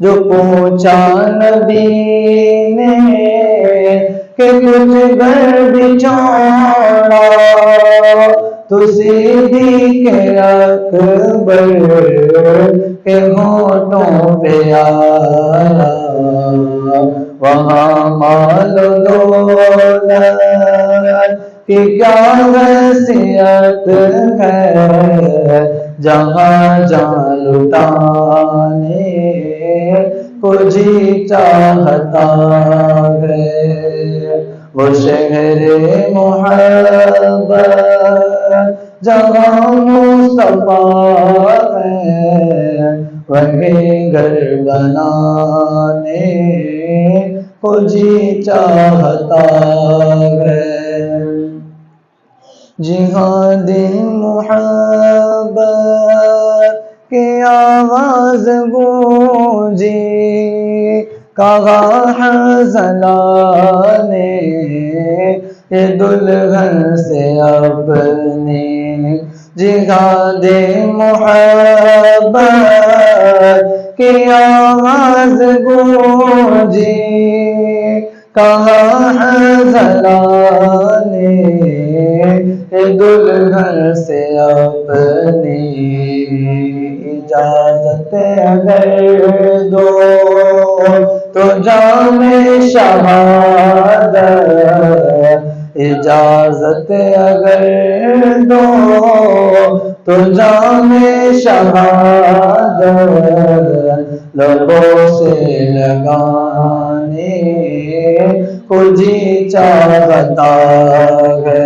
جو پوچھا نبی نے کہ کچھ گھر بچھوڑا تو صدیق اکبر کے ہونٹوں پہ آیا وہاں مال و دولت کی کیا حیثیت ہے جہاں جان لٹانے کو جی چاہتا ہے وہ شہر محبت جہاں مصطفیٰ ہے وہیں گھر بنانے کو جی چاہتا ہے جہاد محبت کی آواز گونجی کہا حنظلہ نے یہ دلہن سے اپنی جہاد محبت کی آواز گونجی کہا حنظلہ نے دلہن سے اپنی اجازت اگر دو تو جام شہادت اجازت اگر دو تو جام شہادت لبوں سے لگانے کو جی چاہتا ہے